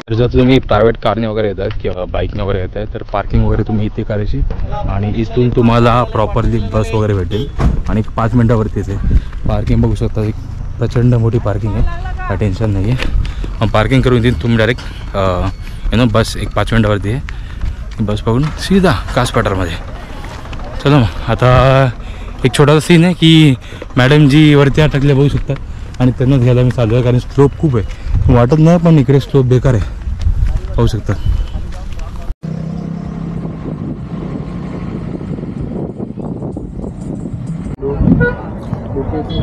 जर तुम्ही प्रायव्हेट कारने वगैरे येतात किंवा बाईकने वगैरे येत आहे तर पार्किंग वगैरे तुम्ही इथे करायची आणि इथून तुम्हाला प्रॉपरली बस वगैरे भेटेल आणि 5 मिनटावरतीच आहे. पार्किंग बघू शकता, एक प्रचंड मोठी पार्किंग आहे, काय टेन्शन नाही आहे. पार्किंग करून इथे तुम्ही डायरेक्ट बस एक 5 मिनटावरती आहे. बस बघून सीधा कास पठारमध्ये. चला मग आता एक छोटासा सीन आहे की मॅडम जी वरती अटकले बघू शकतात आणि त्यांनाच घ्यायला मी चालू आहे कारण स्लोप खूप आहे, वाटत नाही पण इकडे स्लोप बेकार आहे पाहू शकता.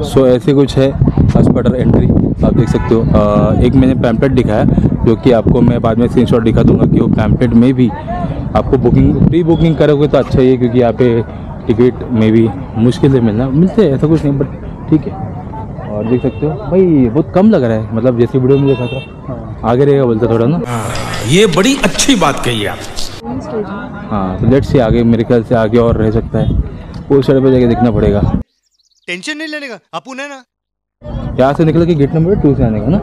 सो ऐसे कुछ है कास पठार एंट्री, आप देख सकते हो. एक मैंने पैम्पलेट दिखाया जो कि आपको मैं बाद में स्क्रीनशॉट दिखा दूंगा कि वो पैम्पलेट में भी आपको प्री बुकिंग करोगे तो अच्छा ही है क्योंकि यहाँ पे टिकट में भी मुश्किल से मिलते हैं, ऐसा कुछ नहीं बट ठीक है. और देख सकते हो भाई बहुत कम लग रहा है, मतलब जैसे वीडियो में देखा था आगे रहेगा बोलता थोड़ा ना. ये बड़ी अच्छी बात कही आप. हाँ तो लेट्स से आगे मेरे ख्याल से आगे और रह सकता है, वो साइड पे जाके देखना पड़ेगा. टेंशन नहीं लेने का, अपुन है ना. यहाँ से निकल के गेट नंबर 2 से आने का ना.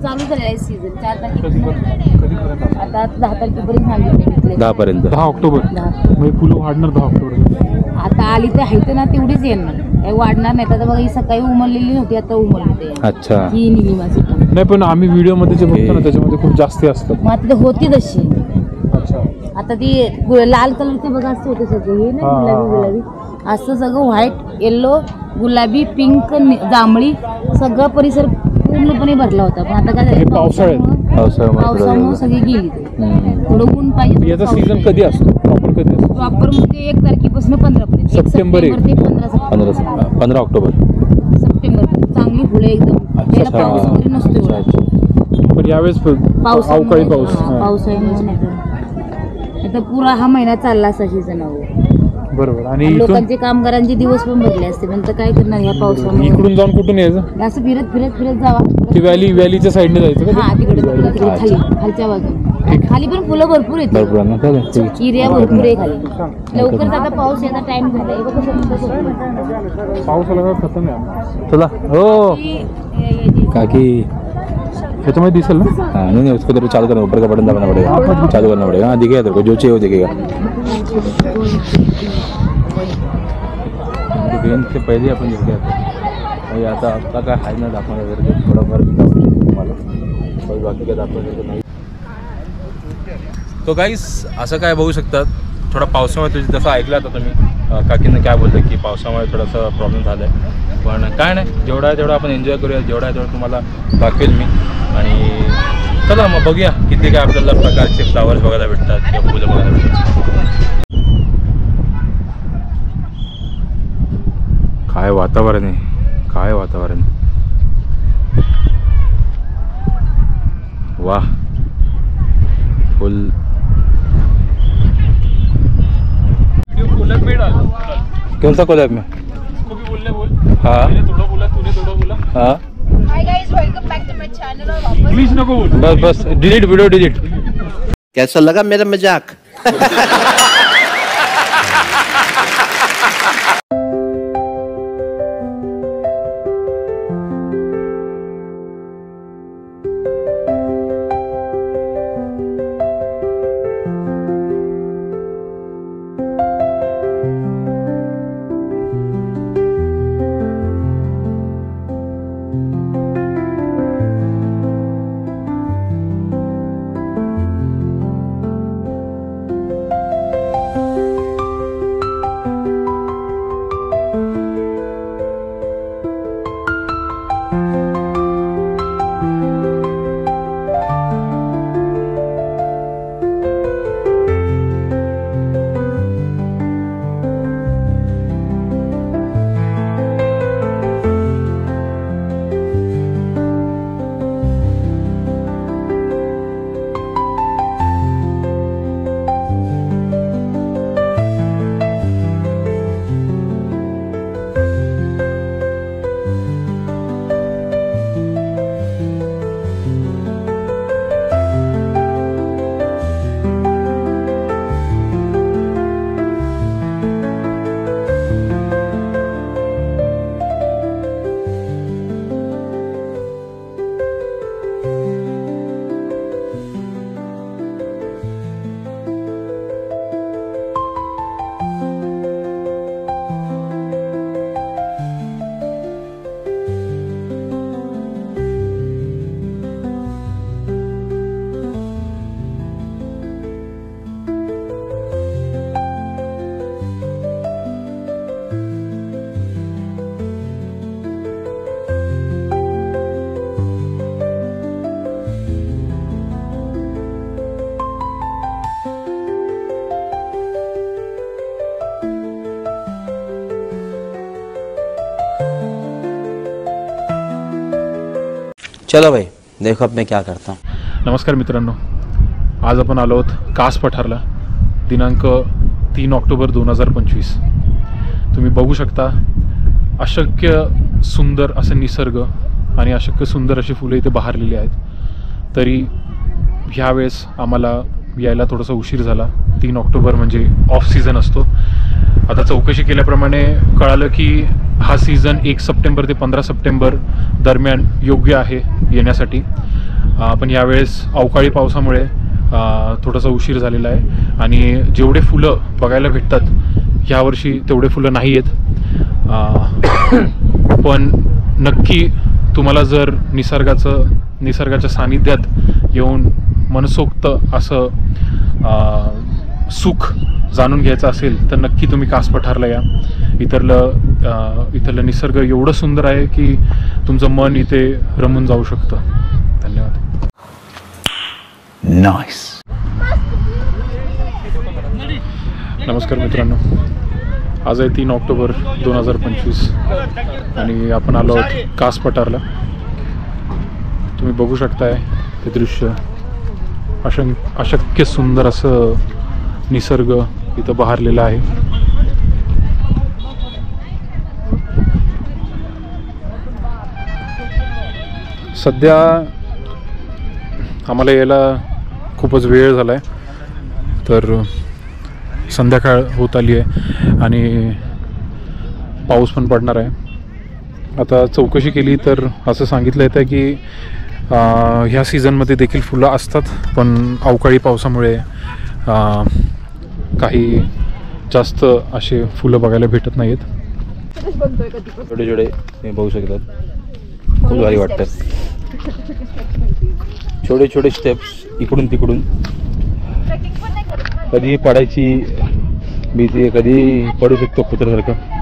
चालू झालेला सीझन 4 तारखेपर्यंत, आता 10 तारखेपर्यंत सांगितले. 10 पर्यंत. 10 ऑक्टोबर म्हणजे फुलं वाढणार 10 ऑक्टोबर. आता आली तर आहे ना तेवढीच येणार, काही वाढणार नाही. आता बघा ही सकाळी उमरलेली नव्हती, आता उमरली. अच्छा ही निलिमाची नाही पण आम्ही व्हिडिओ मध्ये जे बघतो ना त्याच्यामध्ये खूप जास्ती असतात. मग आता होती तशी. अच्छा आता ती लाल कलरचे बघा असं होते सगळे, हे ना गुलाबी गुलाबी असं सगळं व्हाईट येल्लो गुलाबी पिंक जांभळी सगळा परिसर पूर्णपणे भरला होता. पण आता काय झालं पावसामुळे सगळी गेली. थोडं ऊन पाहिजे. याचा सीझन कधी असतो प्रॉपर, कधी असतो प्रॉपर म्हणजे 1 तारखेपासून 15 पर्यंत. सप्टेंबर ते 15 ऑक्टोबर सप्टेंबर. चांगली फुले एकदम, त्याला पाऊस वगैरे नसतो. पण यावेळेस अवकाळी पाऊस. पावसाळ्यामुळे नाही तर पुरा हा महिना चालला असा सीझन. बरोबर. आणि लोकांचे कामगारांचे दिवस पण भरले असते, पण काय करणार ह्या पावसामुळे. इकडून जाऊन कुठून यायचं, असं फिरत फिरत फिरत जावा. ती व्हॅलीच्या साईडने जायचं का. हा तिकडे खाली खालच्या बाजूने. खाली पण फुलं भरपूर आहेत, एरिया भरपूर आहे खाली. लवकर आता पाऊस याचा टाइम झालाय. पाऊस आला का खतम आहे. चला हो काकी त्याच्यामध्ये दिसेल ना. हाँ नहीं उसको तो चालू करना, ऊपर का बटन दबाना पड़ेगा, चालू करना पड़ेगा. हाँ दिखेगा तेरे को, जो चाहिए वो दिखेगा. ट्रेन से पहले आपण घेऊन आणि आता आपला काय आहे ना दाखवण्यासारखं थोडंफार तुम्हाला, बाकी काय दाखवण्यासारखं नाही. तो गाईस असं काय बघू शकतात, थोडा पावसामुळे तुझी जसं ऐकलं आता तुम्ही काकीनं काय बोलतं की पावसामुळे थोडासा प्रॉब्लेम झाला आहे. पण काय नाही, जेवढा आहे तेवढा आपण एन्जॉय करूया, जेवढा आहे तेवढं तुम्हाला दाखवेल मी. आणि चला मग बघूया किती काय आपल्याला प्रकारचे फ्लावर्स बघायला भेटतात किंवा फुलं बघायला भेटतात. काय वातावरण आहे, काय वातावरण. वाह फुल. कौन सा कोलैब में. हाँ हाँ Hi guys, welcome back to my channel. और वापस प्लीज नको बोल. बस डिलीट वीडियो डिलीट. कैसा लगा मेरा मजाक. चलो भाई देखो अब मैं क्या करता हूँ। नमस्कार मित्रांनो, आज आपण आलो आहोत कास पठारला. दिनांक 3 ऑक्टोबर 2025. तुम्ही बघू शकता अशक्य सुंदर असं निसर्ग आणि अशक्य सुंदर अशी फुलं इथे बहरलेली आहेत. तरी ह्यावेळेस आम्हाला यायला थोडासा उशीर झाला. 3 ऑक्टोबर म्हणजे ऑफ सीझन असतो. आता चौकशी केल्याप्रमाणे कळालं की हा सीझन 1 सप्टेंबर ते 15 सप्टेंबर दरम्यान योग्य आहे येण्यासाठी. पण यावेळेस अवकाळी पावसामुळे थोडासा उशीर झालेला आहे आणि जेवढे फुलं बघायला भेटतात यावर्षी तेवढे फुलं नाही आहेत. पण नक्की तुम्हाला जर निसर्गाच्या सानिध्यात येऊन मनसोक्त असं सुख जाणून घ्यायचं असेल तर नक्की तुम्ही कास पठारला या. इथलं निसर्ग एवढं सुंदर आहे की तुमचं मन इथे रमून जाऊ शकतं. धन्यवाद. नाइस. नमस्कार मित्रांनो, आज आहे 3 ऑक्टोबर 2025 आणि आपण आलो आहोत कास पठारला. तुम्ही बघू शकताय हे दृश्य. अशक्य सुंदर असं निसर्ग इथं बहरलेला आहे. सध्या आम्हाला यायला खूपच वेळ झाला आहे, तर संध्याकाळ होत आली आहे आणि पाऊस पण पडणार आहे. आता चौकशी केली तर असं सांगितलं येतं की ह्या सीझनमध्ये देखील फुलं असतात, पण अवकाळी पावसामुळे काही जास्त असे फुलं बघायला भेटत नाहीत. छोटे छोटे तुम्ही बघू शकतात, खूप भारी वाटतात. छोटे छोटे स्टेप्स इकडून तिकडून. कधी पडायची भीती, कधी पडू शकतो कुत्र्यासारखं.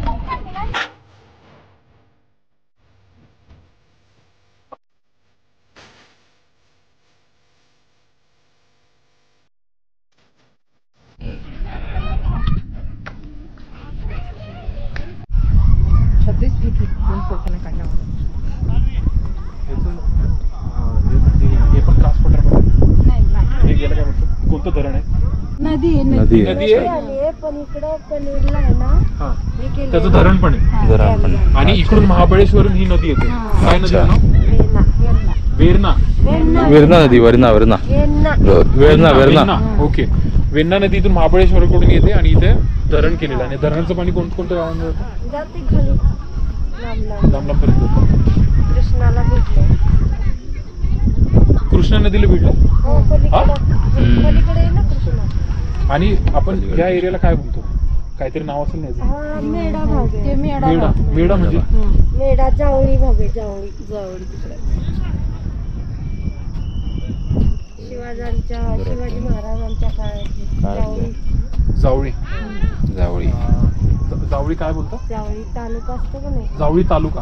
कोणतं धरण आहे? नदी आहे पण इकडं कनेरला आहे ना, त्याचं धरण पण आहे. आणि इकडून महाबळेश्वरून ही नदी येते. काय नदी आहे ना? वेरणा नदी. वेरणा. ओके. वेण्णा नदी इथून महाबळेश्वरकडून येते आणि इथे धरण केलेलं आहे. आणि धरणाचं पाणी कोणत्या गावांना जातं? लांब पर्यंत होतं. कृष्णा नदीला भिडलं. आणि आपण या एरियाला काय म्हणतो? काहीतरी नाव असेल नाही. मेढा म्हणजे मेढा जावळी भाग आहे. जावळी तिकडे शिवाजी महाराजांच्या काळात जावळी. जावळी काय बोलतो? जावळी तालुका असतो का नाही? जावळी तालुका.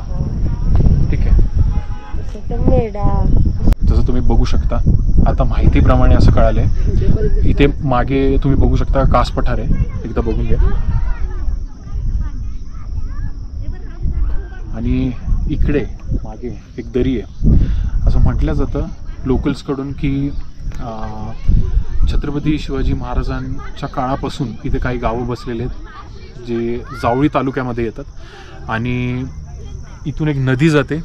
ठीक आहे. मेढा जसं तुम्ही बघू शकता, आता माहितीप्रमाणे असं कळालंय इथे मागे तुम्ही बघू शकता कास पठार आहे. एकदा बघून घ्या. आणि इकडे मागे एक दरी आहे. असं म्हटलं जातं लोकल्सकडून की छत्रपती शिवाजी महाराजांच्या काळापासून इथे काही गावं बसलेले आहेत जे जावळी तालुक्यामध्ये येतात. आणि इथून एक नदी जाते,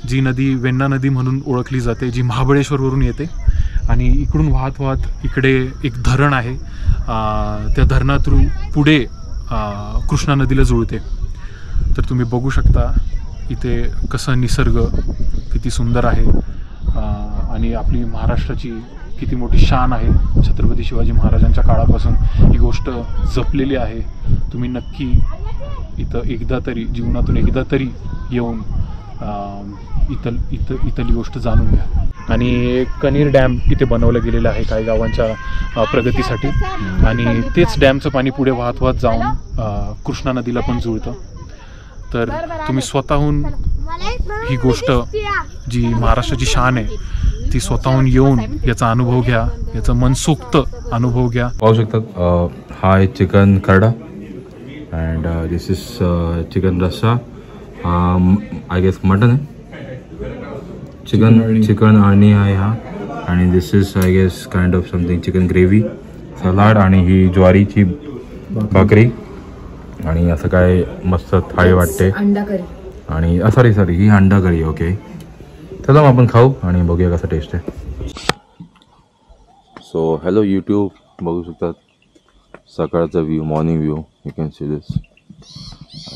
जी नदी वेण्णा नदी म्हणून ओळखली जाते, जी महाबळेश्वरवरून येते. आणि इकडून वाहत वाहत इकडे एक धरण आहे. त्या धरणातून पुढे कृष्णा नदीला जुळते. तर तुम्ही बघू शकता इथे कसं निसर्ग किती सुंदर आहे आणि आपली महाराष्ट्राची किती मोठी शान आहे. छत्रपती शिवाजी महाराजांच्या काळापासून ही गोष्ट जपलेली आहे. तुम्ही नक्की इथं जीवनातून एकदा तरी येऊन इथली गोष्ट जाणून घ्या. आणि कनेर डॅम इथे बनवलं गेलेलं आहे काही गावांच्या प्रगतीसाठी. आणि तेच डॅमचं पाणी पुढे वाहत वाहत जाऊन कृष्णा नदीला पण जुळतं. तर तुम्ही स्वतःहून ही गोष्ट जी महाराष्ट्राची शान आहे ती स्वतःहून येऊन याचा अनुभव घ्या, याचा मनसोक्त अनुभव घ्या. पाहू शकतात हा आहे चिकन करडा and this is chicken rassa. I guess mutton आहे. चिकन आणि आहे हा. आणि this is I guess kind of something chicken gravy, salad आणि ही ज्वारीची भाकरी आणि असं काय मस्त थाळी वाटते. अंडा करी आणि सॉरी ही अंडा करी. ओके, चला मग आपण खाऊ आणि बघूया कसा टेस्ट आहे. सो हॅलो यूट्यूब, बघू शकतात सकाळचा view, morning view. You can see this.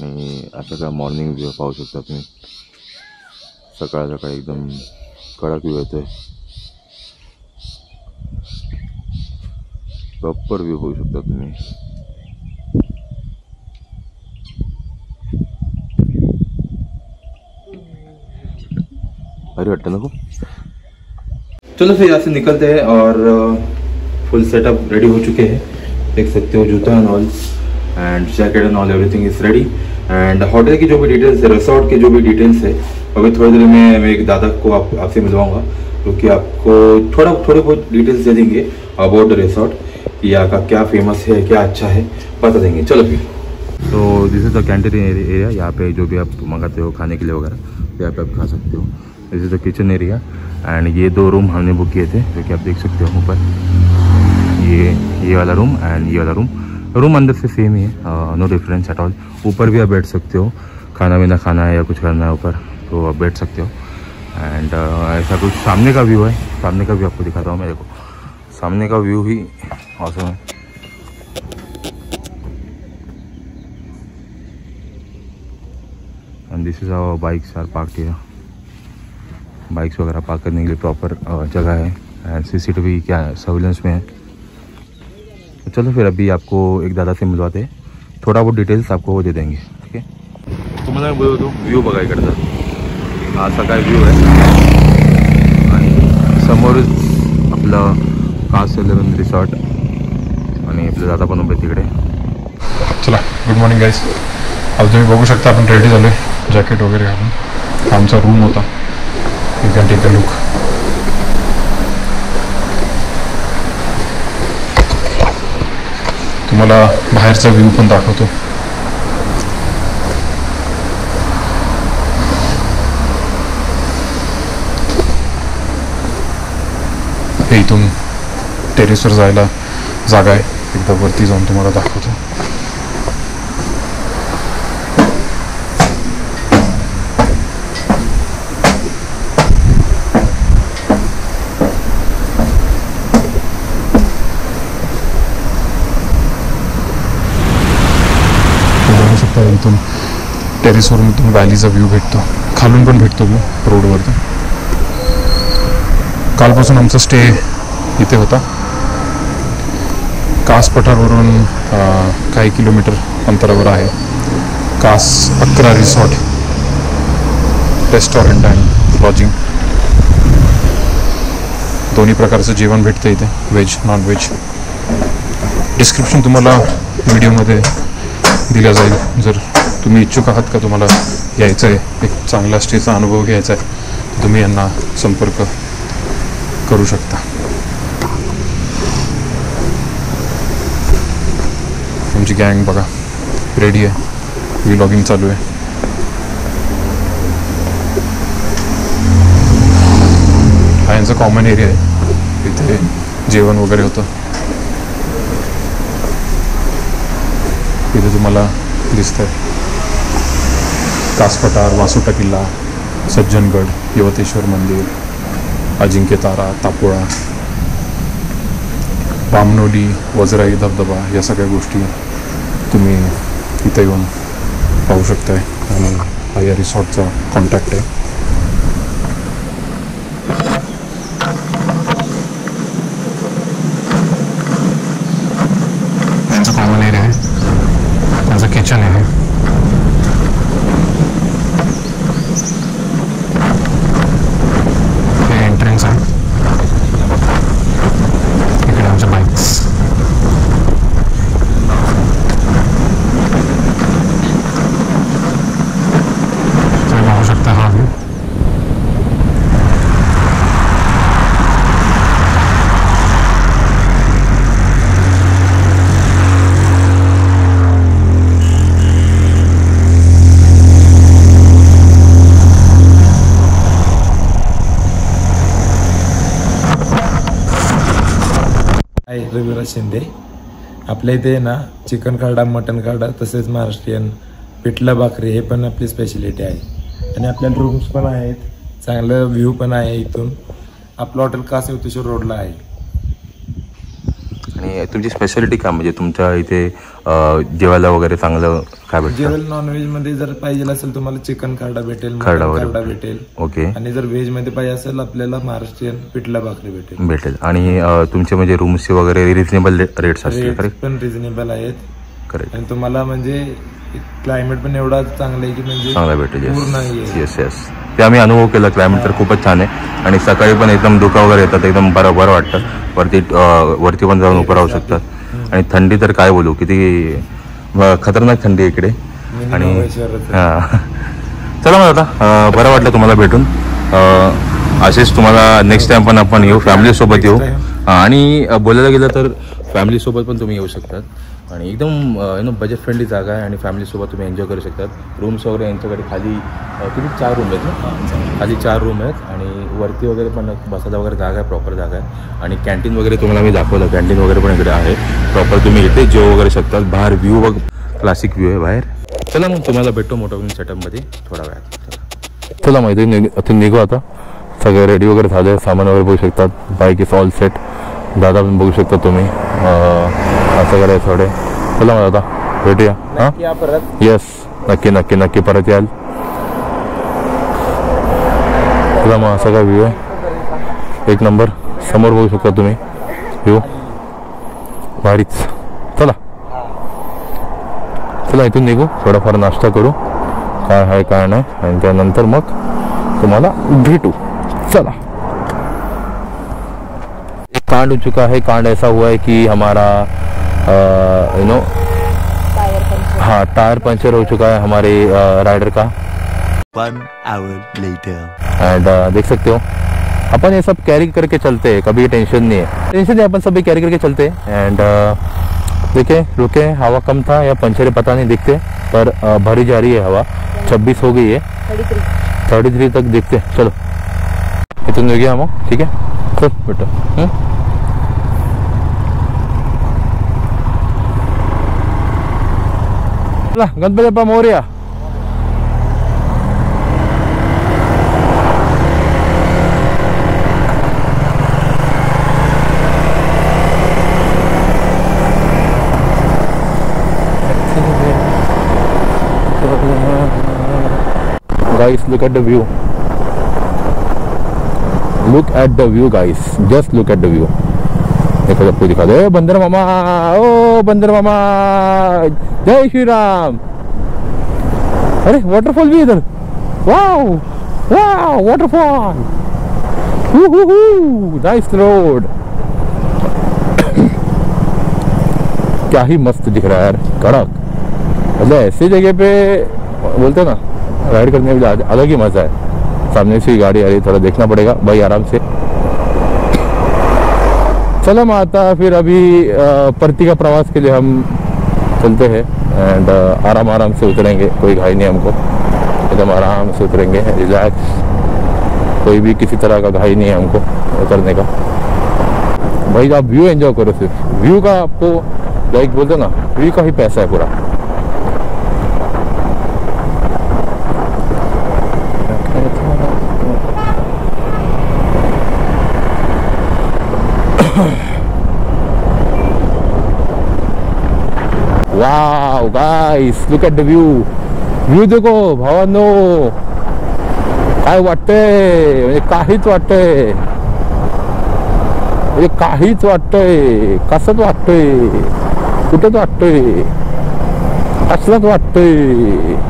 आणि असं काय मॉर्निंग व्ह्यू पाहू शकता तुम्ही. सकाळ सकाळ एकदम कडक व्ह्यू येतोय. प्रॉपर व्ह्यू होऊ शकता तुम्ही. अरे वाटतं नको. चलो फिर यहाँ से निकलते हैं और फुल सेटअप रेडी हो चुके हैं. देख सकते हो जूता end all end jacket end all, everything is ready. End hotel की जो भी डिटेल्स है, रिसोर्ट की जो भी डिटेल्स है, अभी थोड़ी देर में मैं एक दादा को आपसे मिलवाऊंगा, क्योंकि आपको थोड़े बहुत डिटेल्स दे देंगे अबाउट द रिसोर्ट, यहाँ का क्या फेमस है, क्या अच्छा है, बता देंगे. चलो फिर. तो दिस इज़ द कैंटीन एरिया. यहाँ पे जो भी आप मंगाते हो खाने के लिए वगैरह, यहाँ पे आप खा सकते हो. This is the kitchen area. And ये 2 रूम हमने बुक किए थे, जो कि आप देख सकते हो ऊपर. ये वाला रूम एंड ये वाला रूम अंदर से सेम ही है, नो डिफरेंस एट ऑल. ऊपर भी आप बैठ सकते हो, खाना वाना खाना है या कुछ करना है ऊपर, तो आप बैठ सकते हो. एंड ऐसा कुछ सामने का व्यू है. सामने का व्यू आपको दिखाता हूँ मैं. देखो सामने का व्यू ही ऑसम है. And this is our bikes are parked here. Bikes वगैरह पार्क करने के लिए प्रॉपर जगह है. एंड CCTV क्या सर्विलेंस में है. तो चलो फिर अभी आपको एक दादा से मिलवाते हैं, थोड़ा बहुत डिटेल्स आपको वो दे देंगे. ठीक आहे. तुम्हाला मी बोलतो व्ह्यू बघा इकडचा. हा असा काय व्ह्यू आहे. आणि समोरच आपलं कास्ट 11 रिसॉर्ट आणि आपले दादा पण उभे तिकडे. चला, गुड मॉर्निंग गाईज. आज तुम्ही बघू शकता आपण रेडी झालो आहे, जॅकेट वगैरे घालून. हा आमचा रूम होता. You can take a look. तुम्हाला बाहेरचा व्ह्यू पण दाखवतो. हे इथून टेरेसवर जायला जागा आहे. एकदा वरती जाऊन तुम्हाला दाखवतो. इथून टेरेसवरून इथून व्हॅलीचा व्ह्यू भेटतो. खालून पण भेटतो व्ह्यू रोडवरती. कालपासून आमचा स्टे इथे होता. कास पठारवरून काही किलोमीटर अंतरावर आहे कास 11 रिसॉर्ट, रेस्टॉरंट अँड लॉजिंग. दोन्ही प्रकारचं जेवण भेटतं इथे, व्हेज नॉन व्हेज. डिस्क्रिप्शन तुम्हाला व्हिडिओमध्ये दिला जाईल. जर तुम्ही इच्छुक आहात का, तुम्हाला यायचं आहे, एक चांगला स्टेचा अनुभव घ्यायचा आहे, तर तुम्ही यांना संपर्क करू शकता. आमची गँग बघा रेडी आहे. व्लॉगिंग चालू आहे. हा यांचा कॉमन एरिया आहे. इथे जेवण वगैरे होतं. इथे तुम्हाला दिसतंय कास पठार, वासोटा किल्ला, सज्जनगड, यवतेश्वर मंदिर, अजिंक्यतारा, तापोळा, बामणोली, वजराई धबधबा, या सगळ्या गोष्टी तुम्ही इथे येऊन पाहू शकताय. आणि हा या रिसॉर्टचा कॉन्टॅक्ट आहे. त्यांचा कॉमन एरिया आहे. त्यांचं किचन आहे. हे एंट्रन्स आहे. इकडे आमच्या बाईक्स. तुम्ही पाहू शकता हा व्ह्यू. श्रीनिवास शिंदे. आपल्या इथे ना चिकन खाडा, मटन खाडा, तसेच महाराष्ट्रीयन पिठलं भाकरी हे पण आपली स्पेशलिटी आहे. आणि आपल्याला रूम्स पण आहेत, चांगलं व्ह्यू पण आहे. इथून आपलं हॉटेल कास युतेश्वर रोडला आहे. आणि तुमची स्पेशालिटी काय, म्हणजे तुमच्या इथे जेवायला वगैरे चांगलं काय भेटतं? जेवण नॉनव्हेज मध्ये जर पाहिजे असेल तुम्हाला चिकन खाडा भेटेल, खाडा मटन वगैरे खाडा भेटेल. ओके. आणि जर व्हेज मध्ये पाहिजे असेल आपल्याला महाराष्ट्रीयन पिठलं भाकरी भेटेल. आणि तुमचे म्हणजे रूम्सचे वगैरे रिजनेबल रेट्स असतील? रेट पण रिजनेबल आहेत. करेक्ट. आणि तुम्हाला म्हणजे क्लायमेट पण एवढा चांगला आहे की म्हणजे चांगला भेटेल. पूर्ण आहे. येस येस, ते आम्ही अनुभव केला. क्लायमेट तर खूपच छान आहे. आणि सकाळी पण एकदम धुकं वगैरे येतात, एकदम बरं वाटतं. वरती पण जाऊन उभं राहू शकतात. आणि थंडी तर काय बोलू, किती खतरनाक थंडी आहे इकडे. आणि हां, चला मग आता बरं वाटलं तुम्हाला भेटून. असेच तुम्हाला नेक्स्ट टाइम पण आपण येऊ, फॅमिलीसोबत येऊ. आणि बोलायला गेलं तर फॅमिलीसोबत पण तुम्ही येऊ शकतात. आणि एकदम बजेट फ्रेंडली जागा आहे आणि फॅमिलीसोबत तुम्ही एन्जॉय करू शकतात. रूम्स वगैरे यांच्याकडे खाली किती 4 रूम आहेत ना, खाली 4 रूम आहेत. आणि वरती वगैरे पण बसायला वगैरे जागा आहे, प्रॉपर जागा आहे. आणि कॅन्टीन वगैरे तुम्हाला मी दाखवलं, कॅन्टीन वगैरे पण इकडे आहे प्रॉपर. तुम्ही इथे जेव वगैरे शकतात. बाहेर व्ह्यू बघ, क्लासिक व्ह्यू आहे बाहेर. चला मग तुम्हाला भेटतो मोठा सेटअपमध्ये थोडा वेळात. चला मग इथे निघू आता. सगळे रेडी वगैरे झाले, सामान वगैरे बघू शकतात. Bike is all set. दादा पण बघू शकता तुम्ही. असं करायचं थोडे. चला मग आता भेटूया. हां परत. येस, नक्की नक्की नक्की परत याल. चला मग असा काय व्ह्यू आहे, एक नंबर. समोर बघू शकता तुम्ही व्ह्यू, भारीच. चला चला इथून निघू, थोडाफार नाश्ता करू, काय आहे काय नाही, आणि त्यानंतर मग तुम्हाला भेटू. चला. एक कांड हो चुका है. कांड ऐसा हुआ है कि हमारा हाँ टायर पंचर हो चुका है हमारे राइडर का. 1 hour later. एंड देख सकते हो अपन ये सब कैरी करके चलते हैं, कभी टेंशन नहीं है. टेंशन नहीं, अपन सभी कैरी करके चलते हैं. एंड देखे रुके, हवा कम था या पंचर पता नहीं दिखते, पर भरी जा रही है हवा. 26 हो गई है, 33 तक दिखते. चलो इतना हो गया हम. ठीक है, चल बेटा. Ganpati Bappa Morya. Guys, look at the view. Look at the view, guys. Just look at the view. देखो सबको दिखा दे. बंदर मामा, ओ बंदर मामा, जय श्री राम. अरे वाटरफॉल भी इधर. Wow wow waterfall. Nice road. क्या ही मस्त दिख रहा है यार, कड़क. मतलब ऐसी जगह पे बोलते ना राइड करने में अलग ही मजा है. सामने से गाड़ी आ रही, थोड़ा देखना पड़ेगा भाई आराम से. चलो माता, फिर अभी परती का प्रवास के लिए हम चलते हैं. एंड आराम आराम से उतरेंगे, कोई घाई नहीं हमको. एकदम आराम से उतरेंगे, रिलैक्स. कोई भी किसी तरह का घाई नहीं है हमको उतरने का. भाई आप व्यू एंजॉय करो, सिर्फ व्यू का आपको लाइक बोलते ना, व्यू का ही पैसा है पूरा. Wow guys, look at the view. View देखो भावांनो, काय वाटतंय, म्हणजे काहीच वाटतंय, म्हणजे काहीच वाटतंय. कसंच वाटतंय, कुठंच वाटतंय, असलंच वाटतंय.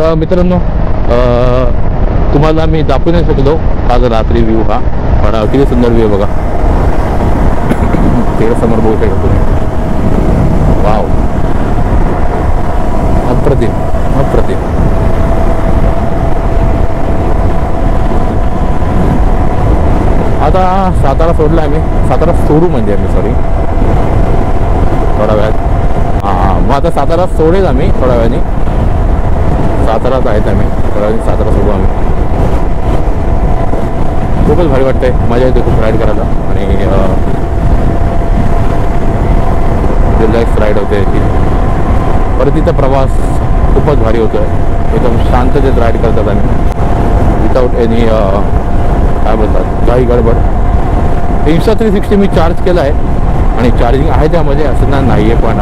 तर मित्रांनो तुम्हाला मी दाखवू नाही शकलो आज रात्री व्ह्यू हा, पण किती सुंदर व्ह्यू बघा. ते समोर बघू शकतो तुम्ही. वाव, अप्रतिम अप्रतिम. आता सातारा सोडला आम्ही, सातारा सोडू म्हणजे आम्ही, सॉरी, थोड्या वेळात. हां, मग आता सातारा सोडेल आम्ही थोड्या वेळाने. साताराच आहेत आम्ही, थोड्या वेळाने सातारा सोडू आम्ही. खूपच भारी वाटतंय, मजा येते खूप राईड करायला आणि रिलॅक्स राईड होते ती. परतीचा प्रवास खूपच भारी होतो आहे, एकदम शांततेत राईड करतात आम्ही, विदाऊट एनी काय बोलतात काही गडबड. Insta360 मी चार्ज केला आहे आणि चार्जिंग आहे त्यामध्ये, असं नाही आहे, पण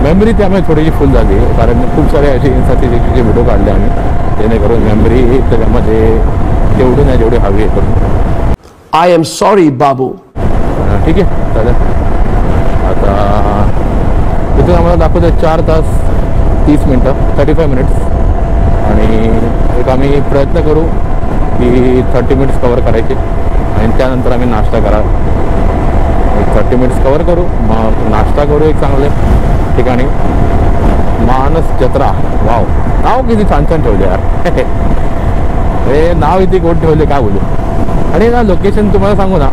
मेमरी त्यामुळे थोडीशी फुल झाली आहे, कारण खूप सारे असे Insta360चे व्हिडिओ काढले आम्ही, जेणेकरून मेमरी त्याच्यामध्ये तेवढी नाही जेवढी हवी आहे करून. आय एम सॉरी बाबू. ठीक आहे, चालेल. आता तिथून आम्हाला दाखवतं 4 तास 30 मिनटं 35 मिनिट्स, आणि एक आम्ही प्रयत्न करू की 30 मिनिट्स कवर करायचे आणि त्यानंतर आम्ही नाश्ता करा. 30 मिनिट्स कवर करू, मग नाश्ता करू एक चांगले ठिकाणी, मानस जत्रा. वाव, नाव किती छान छान ठेवले यार. हे नाव इथे कोण ठेवले काय बोलू. आणि ना लोकेशन तुम्हाला सांगू ना,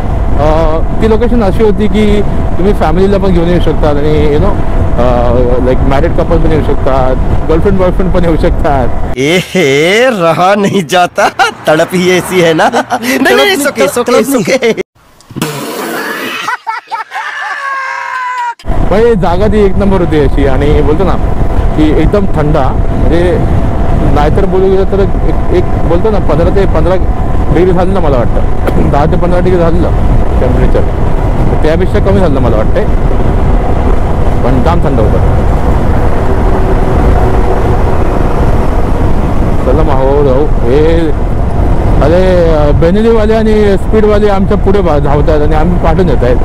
ती लोकेशन अशी होती की तुम्ही फॅमिलीला पण घेऊन येऊ शकतात आणि नो लाईक मॅरिड कपल पण येऊ शकतात, गर्लफ्रेंड बॉयफ्रेंड पण येऊ शकतात. ए रहा नहीं जाता, तड़प ही ऐसी है ना. नहीं, सुके सुके सुके. पण जागा ती एक नंबर होती अशी, आणि बोलतो ना की एकदम थंड, म्हणजे नाहीतर बोलू गेलं तर एक बोलतो ना 15 ते 15 डिग्री झालं मला वाटतं, 10 ते 15 डिग्री झालं टेम्परेचर, त्यापेक्षा कमी झालं मला वाटतंय, पण जाम थंड होतं. चला मग हो हे अरे बेनेलीवाले आणि स्पीडवाले आमच्या पुढे धावत आहेत आणि आम्ही पाठवून येत आहेत,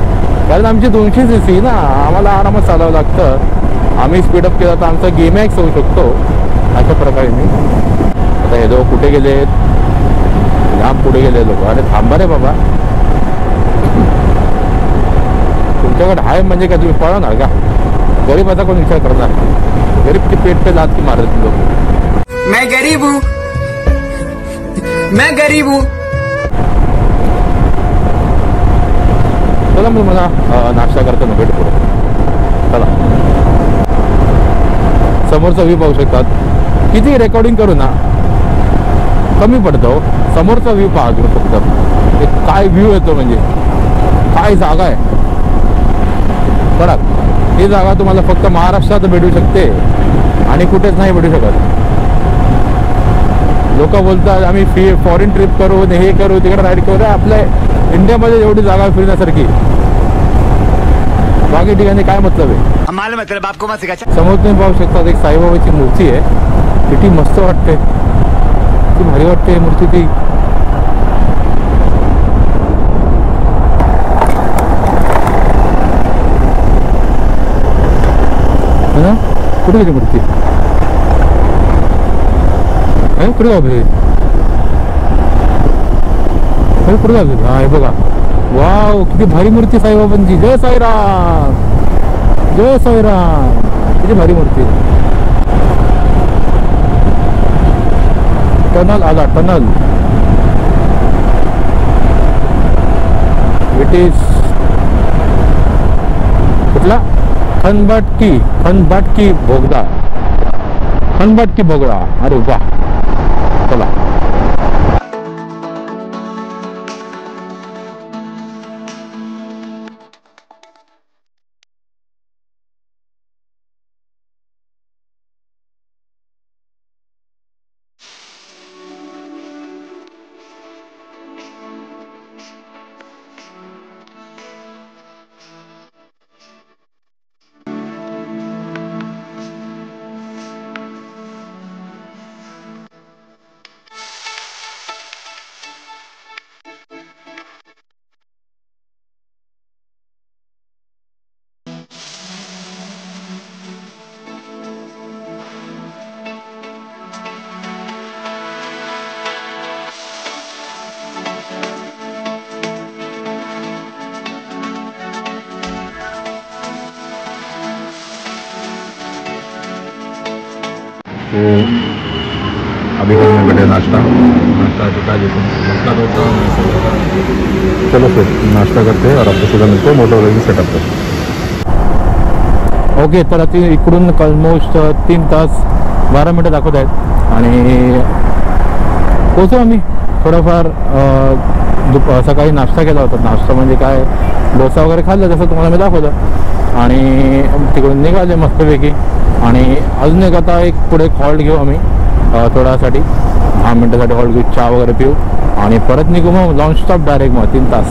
कारण आमची 200 cc ना, आम्हाला आरामात चालवावं लागतं. आम्ही स्पीडअप केला तर आमचा गेम मॅक्स होऊ शकतो, अशा प्रकारे. मी आता हे लोक कुठे गेलेत, लांब पुढे गेले लोक. अरे थांबा रे बाबा, तुमच्याकडे आहे म्हणजे काय तुम्ही पळवणार का? गरीबाचा कोण विचार करणार? गरीबची पेट पे लात की मारत लोक. मैं गरीब हूँ, मैं गरीब हूँ. चला मग मला नाश्ता करताना भेट पुढे. चला, समोरचा व्ह्यू पाहू शकतात. किती रेकॉर्डिंग करू ना कमी पडतो, समोरचा व्ह्यू पहा तुम्ही फक्त. काय व्ह्यू येतो, म्हणजे काय जागा आहे बघा. ही जागा तुम्हाला फक्त महाराष्ट्रात भेटू शकते आणि कुठेच नाही भेटू शकत. लोक बोलतात आम्ही फॉरेन ट्रिप करू, हे करू, तिकडे राईड करू. आपल्या इंडियामध्ये एवढी जागा फिरण्यासारखी, बाकी ठिकाणी काय मतलब आहे. समोर तुम्ही पाहू शकता एक साईबाबाची मूर्ती आहे, किती मस्त वाटते, किती भारी वाटते मूर्ती ती. कुठे गेली मूर्ती? कुठे जाऊ कुठे जाऊ? हा हे बघा, वाव किती भारी मूर्ती साईबाबांची. जय साईराम, जय साईराम. किती भारी मूर्ती. टनल आला, टनल. इट इज कुठला? खनबाटकी बोगदा, खनबाटकी बोगदा. अरे वा, चला. तो अभी करने बैठे नाश्ता दिखा देते हैं। चलो फिर नाश्ता करते हैं और आपको सुद्धा मिळतो मोटरसायकल सेटअप करतो। ओके, तर आता इकडून ऑलमोस्ट 3 तास 12 मिनटं दाखवत आहेत आणि पोचू आम्ही। थोडंफार सकाळी नाश्ता केला होता। नाश्ता म्हणजे काय, डोसा वगैरे खाल्ला जसं तुम्हाला मी दाखवलं आणि तिकडून निघाले मस्तपैकी। आणि अजून एक आता एक पुढे हॉल्ट घेऊ आम्ही थोड्यासाठी 10 मिनटासाठी हॉल्ट घेऊ, चहा वगैरे पिऊ आणि परत निघू मग लॉन्च स्टॉप डायरेक्ट मग 3 तास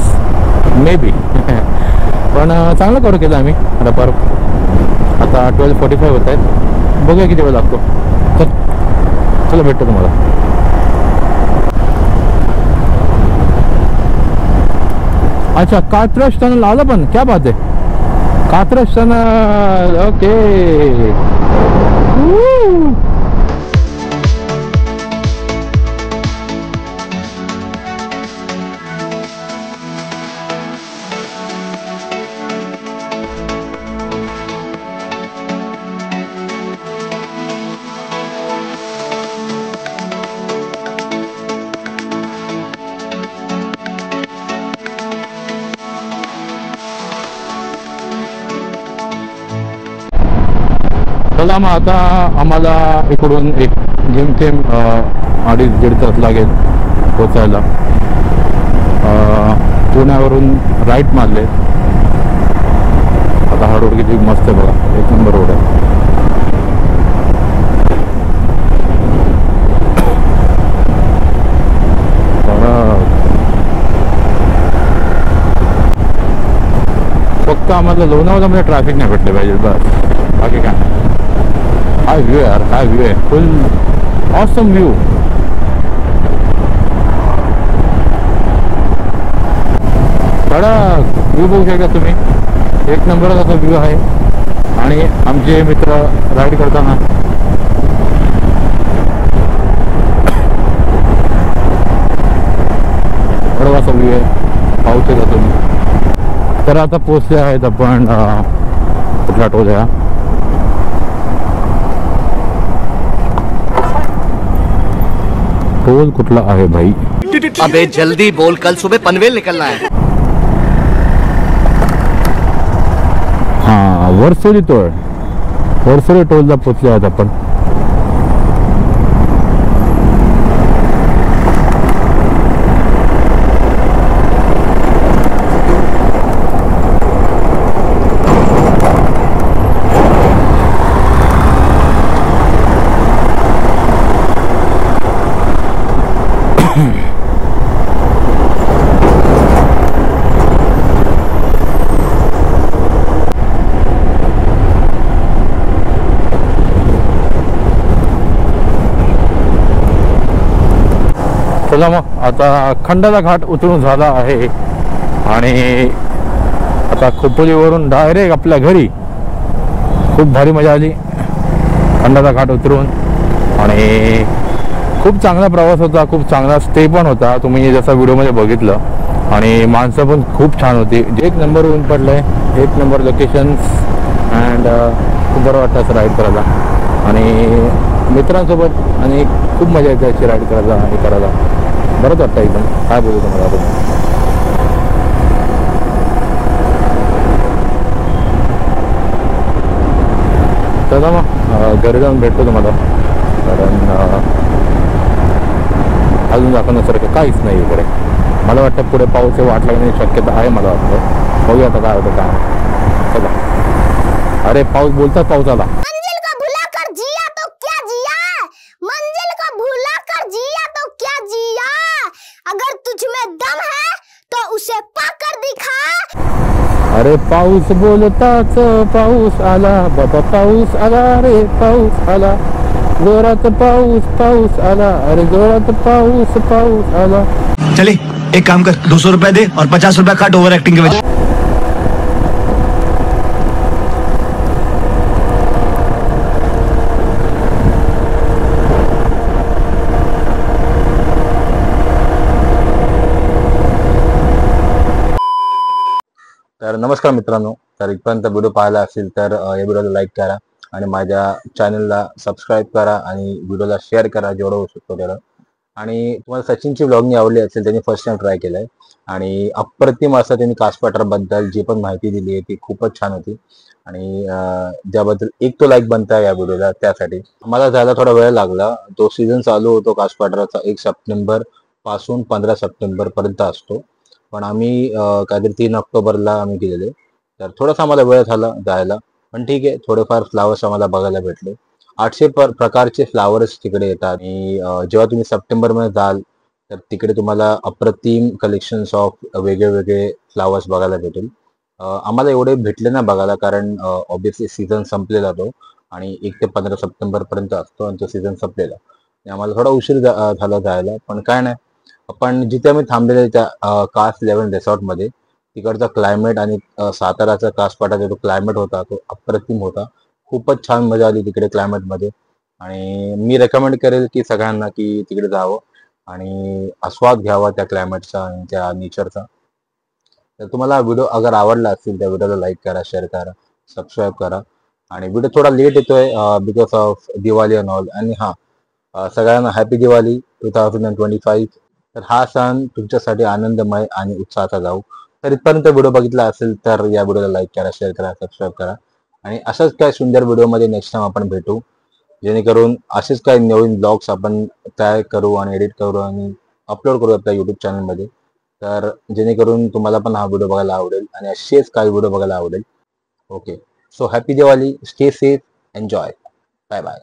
मे बी पण चांगलं करू केलं आम्ही रपार। आता 12:45 होत आहेत, बघूया किती वेळ लागतो। चला भेटतो तुम्हाला। अच्छा, कात्रज टनल आलं पण, क्या बात आहे, कात्रज टनल। ओके चला मग आता आम्हाला इकडून एक जेमतेम 2.5 तास लागेल पोचायला। पुण्यावरून राईट मारले। आता हा रोड किती मस्त आहे बघा, 1 नंबर रोड आहे। फक्त आम्हाला लोणावळ्यामध्ये ट्रॅफिक नाही भेटले पाहिजे बस, बाकी काय। हाय व्यू यार, हाय व्यू आहे, फुल ऑसम व्यू। बडा व्यू बघू शकता तुम्ही, 1 नंबर असा व्यू आहे। आणि आमचे मित्र राईड करताना बडवासा व्यू आहे, पाऊस येतो तुम्ही। तर आता पोचले आहेत आपण कुठला टोल आहे, टोल कुठला आहे भाई? अबे जल्दी बोल, कल सुबह पनवेल निकलना है। हाँ, वर्सोली टोल, वर्सोली टोलला पोचले आहेत आपण। चला मग आता खंडाला घाट उतरून झाला आहे आणि आता खोपोलीवरून डायरेक्ट आपल्या घरी। खूप भारी मजा आली खंडाला घाट उतरून आणि खूप चांगला प्रवास होता, खूप चांगला स्टे पण होता, तुम्ही जसं व्हिडिओमध्ये बघितलं। आणि माणसं पण खूप छान होती, 1 नंबर ऊन पडलंय, 1 नंबर लोकेशन्स अँड खूप बरं वाटतं असं राईड करायला आणि मित्रांसोबत। आणि खूप मजा येते अशी राईड करायला, हे करायला बरंच वाटतं एकदम। काय बोलू तुम्हाला आपण, चला मग घरी जाऊन भेटतो तुम्हाला, कारण अजून दाखवण्यासारखं काहीच नाही इकडे। मला वाटतं पुढे पाऊस वाट लागण्याची शक्यता आहे, मला वाटतं बघूया आता काय होतं काय। चला, अरे पाऊस बोलतात, पाऊस आला। मंजिल को भुला कर जिया तो क्या जिया, मंजिल को भुला कर जिया तो क्या जिया, अगर तुझ में दम है तो उसे पाकर दिखा। अरे पाऊस बोलताच पाऊस आला बाबा, पाऊस आला रे पाऊस आला, जोरात पाऊस पाऊस आला, अरे जोरात पाऊस पाऊस आला। चले एक काम कर, 200 रुपए दे और 50 रुपए काट ओवर एक्टिंग के वजह। तर नमस्कार मित्रांनो, तर इथपर्यंत व्हिडिओ पाहिला असेल तर या व्हिडिओला लाईक करा आणि माझ्या चॅनलला सबस्क्राईब करा आणि व्हिडिओला शेअर करा जेवढं होऊ शकतो तेवढं. आणि तुम्हाला सचिनची व्लॉगनी आवडली असेल त्यांनी फर्स्ट टाइम ट्राय केलाय आणि अप्रतिम असं त्यांनी कासपाटरबद्दल जी पण माहिती दिली आहे ती खूपच छान होती आणि ज्याबद्दल एक तो लाईक बनता या व्हिडिओला. त्यासाठी मला जायला थोडा वेळ लागला. तो सीझन चालू होतो कासपाटरचा 1 सप्टेंबर पासून 15 सप्टेंबर पर्यंत असतो, पण आम्ही काहीतरी 3 ऑक्टोबरला आम्ही गेलेले, तर थोडासा आम्हाला वेळ झाला जायला. पण ठीक आहे, थोडेफार फ्लावर्स आम्हाला बघायला भेटले. 800 प्रकारचे फ्लावर्स तिकडे येतात आणि जेव्हा तुम्ही सप्टेंबरमध्ये जाल तर तिकडे तुम्हाला अप्रतिम कलेक्शन्स ऑफ वेगळे फ्लावर्स बघायला भेटेल. आम्हाला एवढे भेटले ना बघायला, कारण ऑब्विसली सीझन संपलेला तो आणि 1 ते 15 सप्टेंबर पर्यंत असतो आणि तो सीझन संपलेला. आम्हाला थोडा उशीर झाला जायला, पण काय नाही. आपण जिथे आम्ही थांबलेले त्या कास 11 रिसॉर्टमध्ये, तिकडचा क्लायमेट आणि साताराचा कासपाटाचा जो क्लायमेट होता तो अप्रतिम होता. खूपच छान मजा आली तिकडे क्लायमेटमध्ये आणि मी रेकमेंड करेल की सगळ्यांना की तिकडे जावं आणि आस्वाद घ्यावा त्या क्लायमेटचा आणि त्या नेचरचा. तर तुम्हाला व्हिडिओ अगर आवडला असेल तर व्हिडिओला लाईक करा, शेअर करा, सबस्क्राईब करा. आणि व्हिडिओ थोडा लेट येतोय because of Diwali and all. आणि सगळ्यांना हॅपी दिवाळी 2025. तर हा सण तुमच्यासाठी आनंदमय आणि उत्साहाचा जाऊ. तर इथपर्यंत व्हिडिओ बघितला असेल तर या व्हिडिओला लाईक करा, शेअर करा, सबस्क्राईब करा आणि अशाच काय सुंदर व्हिडिओमध्ये नेक्स्ट टाइम आपण भेटू, जेणेकरून असेच काही नवीन ब्लॉग्स आपण तयार करू आणि एडिट करू आणि अपलोड करू आपल्या यूट्यूब चॅनलमध्ये. तर जेणेकरून तुम्हाला पण हा व्हिडिओ बघायला आवडेल आणि असेच काही व्हिडिओ बघायला आवडेल. Okay, so happy Diwali, stay safe, enjoy, bye bye.